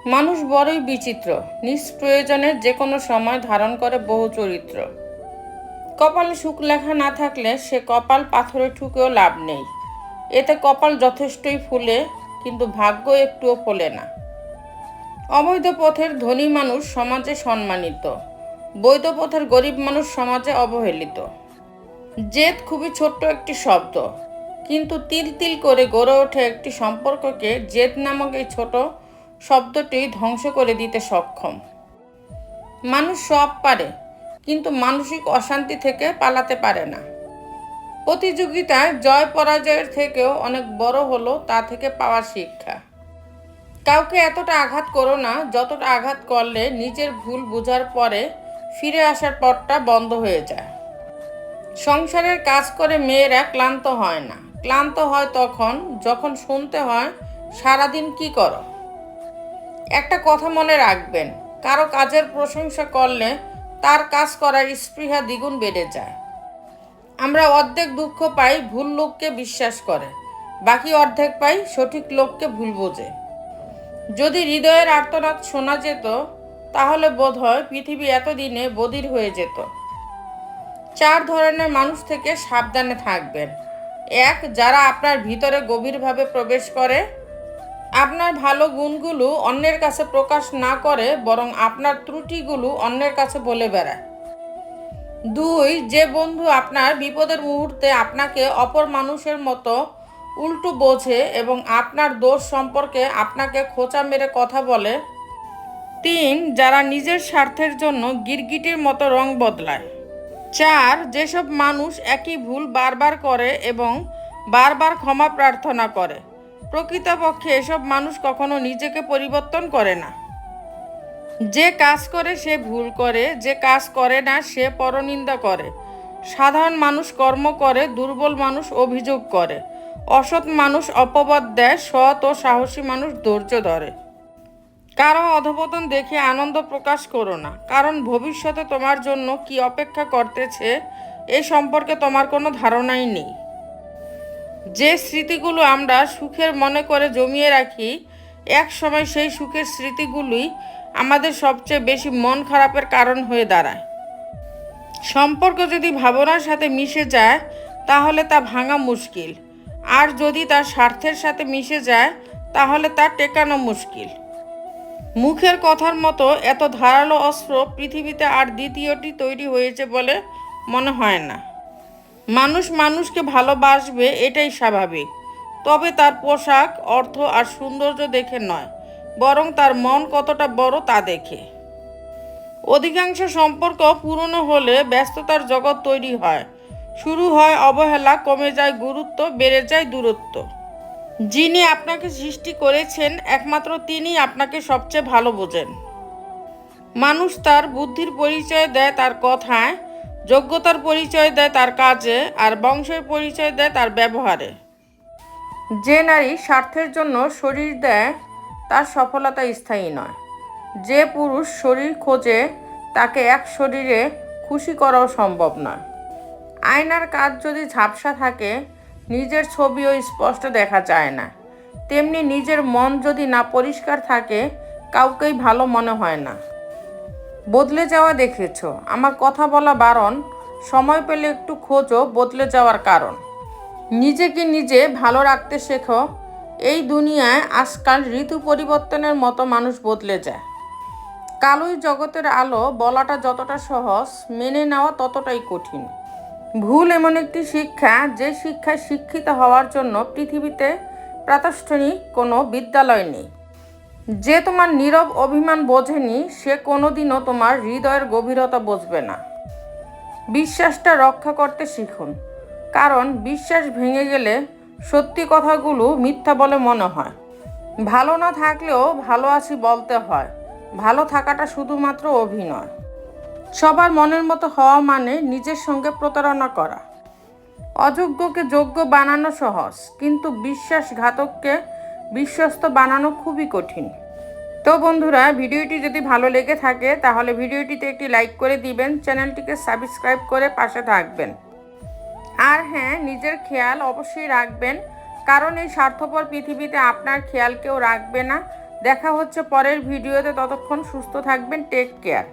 মানুষ বড়ই বিচিত্র, নিষ্প্রয়োজনের যে কোনো সময় ধারণ করে বহু চরিত্র। কপালে সুখ লেখা না থাকলে সে কপাল পাথরে ঠুকেও লাভ নেই। এতে কপাল যথেষ্টই ফুলে, কিন্তু ভাগ্য একটুও ফোলে না। অবৈধ পথের ধনী মানুষ সমাজে সম্মানিত, বৈধ পথের গরিব মানুষ সমাজে অবহেলিত। জেদ খুবই ছোট্ট একটি শব্দ, কিন্তু তিল তিল করে গড়ে ওঠে একটি সম্পর্ককে জেদ নামক এই ছোট শব্দটি ধ্বংস করে দিতে সক্ষম। মানুষ সব পারে, কিন্তু মানসিক অশান্তি থেকে পালাতে পারে না। প্রতিযোগিতায় জয় পরাজয়ের থেকেও অনেক বড় হলো তা থেকে পাওয়া শিক্ষা। কাউকে এতটা আঘাত করো না যতটা আঘাত করলে নিজের ভুল বোঝার পরে ফিরে আসার পথটা বন্ধ হয়ে যায়। সংসারের কাজ করে মেয়েরা ক্লান্ত হয় না, ক্লান্ত হয় তখন যখন শুনতে হয় সারাদিন কি করো। একটা কথা মনে রাখবেন, কারো কাজের প্রশংসা করলে তার কাজ করার স্পৃহা দ্বিগুণ বেড়ে যায়। আমরা অর্ধেক দুঃখ পাই ভুল লোককে বিশ্বাস করে, বাকি অর্ধেক পাই সঠিক লোককে ভুল বোঝে। যদি হৃদয়ের আর্তনাদ শোনা যেত, তাহলে বোধহয় পৃথিবী এতদিনে বধির হয়ে যেত। 4 ধরনের মানুষ থেকে সাবধানে থাকবেন। 1. যারা আপনার ভিতরে গভীরভাবে প্রবেশ করে, আপনার ভালো গুণগুলো অন্যের কাছে প্রকাশ না করে বরং আপনার ত্রুটিগুলো অন্যের কাছে বলে বেড়ায়। 2. যে বন্ধু আপনার বিপদের মুহূর্তে আপনাকে অপর মানুষের মতো উল্টো বোঝে এবং আপনার দোষ সম্পর্কে আপনাকে খোঁচা মেরে কথা বলে। 3. যারা নিজের স্বার্থের জন্য গিরগিটির মতো রং বদলায়। 4. যেসব মানুষ একই ভুল বারবার করে এবং বারবার ক্ষমা প্রার্থনা করে। প্রকৃতপক্ষে এসব মানুষ কখনো নিজেকে পরিবর্তন করে না। যে কাজ করে সে ভুল করে, যে কাজ করে না সে পরনিন্দা করে। সাধারণ মানুষ কর্ম করে, দুর্বল মানুষ অভিযোগ করে। অসৎ মানুষ অপবাদ দেয়, সৎ ও সাহসী মানুষ ধৈর্য ধরে। কারো অধঃপতন দেখে আনন্দ প্রকাশ করো না, কারণ ভবিষ্যতে তোমার জন্য কি অপেক্ষা করতেছে এ সম্পর্কে তোমার কোনো ধারণাই নেই। যে স্মৃতিগুলো আমরা সুখের মনে করে জমিয়ে রাখি, এক সময় সেই সুখের স্মৃতিগুলোই আমাদের সবচেয়ে বেশি মন খারাপের কারণ হয়ে দাঁড়ায়। সম্পর্ক যদি ভাবনার সাথে মিশে যায় তাহলে তা ভাঙা মুশকিল, আর যদি তার স্বার্থের সাথে মিশে যায় তাহলে তা টেকানো মুশকিল। মুখের কথার মতো এত ধারালো অস্ত্র পৃথিবীতে আর দ্বিতীয়টি তৈরি হয়েছে বলে মনে হয় না। মানুষ মানুষকে ভালোবাসবে, এটাই স্বাভাবিক, তবে তার পোশাক, অর্থ আর সৌন্দর্য দেখে নয়, বরং তার মন কতটা বড় তা দেখে। অধিকাংশ সম্পর্ক পুরনো হলে ব্যস্ততার জগৎ তৈরি হয়, শুরু হয় অবহেলা, কমে যায় গুরুত্ব, বেড়ে যায় দূরত্ব। যিনি আপনাকে সৃষ্টি করেছেন একমাত্র তিনিই আপনাকে সবচেয়ে ভালো বোঝেন। মানুষ তার বুদ্ধির পরিচয় দেয় তার কথায়, যোগ্যতার পরিচয় দেয় তার কাজে, আর বংশের পরিচয় দেয় তার ব্যবহারে। যে নারী স্বার্থের জন্য শরীর দেয় তার সফলতা স্থায়ী নয়। যে পুরুষ শরীর খোঁজে তাকে এক শরীরে খুশি করাও সম্ভব নয়। আয়নার কাচ যদি ঝাপসা থাকে নিজের ছবিও স্পষ্ট দেখা যায় না, তেমনি নিজের মন যদি না পরিষ্কার থাকে কাউকেই ভালো মনে হয় না। বদলে যাওয়া দেখেছ, আমার কথা বলা বারণ, সময় পেলে একটু খোঁজো বদলে যাওয়ার কারণ। নিজেকে নিজে ভালো রাখতে শেখো। এই দুনিয়ায় আজকাল ঋতু পরিবর্তনের মতো মানুষ বদলে যায়। কালোই জগতের আলো বলাটা যতটা সহজ, মেনে নেওয়া ততটাই কঠিন। ভুল এমন একটি শিক্ষা, যে শিক্ষায় শিক্ষিত হওয়ার জন্য পৃথিবীতে প্রাতিষ্ঠানিক কোনো বিদ্যালয় নেই। যে তোমার নীরব অভিমান বোঝেনি সে কোনোদিনও তোমার হৃদয়ের গভীরতা বুঝবে না। বিশ্বাসটা রক্ষা করতে শিখুন, কারণ বিশ্বাস ভেঙে গেলে সত্যি কথাগুলো মিথ্যা বলে মনে হয়। ভালো না থাকলেও ভালো আছি বলতে হয়, ভালো থাকাটা শুধুমাত্র অভিনয়। সবার মনের মতো হওয়া মানে নিজের সঙ্গে প্রতারণা করা। অযোগ্যকে যোগ্য বানানো সহজ, কিন্তু বিশ্বাসঘাতককে বিশ্বস্ত বানানো খুবই কঠিন। তো বন্ধুরা, ভিডিওটি যদি ভালো লেগে থাকে তাহলে ভিডিওটিতে একটি লাইক করে দিবেন, চ্যানেলটিকে সাবস্ক্রাইব করে পাশে থাকবেন। আর হ্যাঁ, নিজের খেয়াল অবশ্যই রাখবেন, কারণ এই স্বার্থপর পৃথিবীতে আপনার খেয়াল কেউ রাখবে না, দেখা হচ্ছে পরের ভিডিওতে, ততক্ষণ সুস্থ থাকবেন, টেক কেয়ার।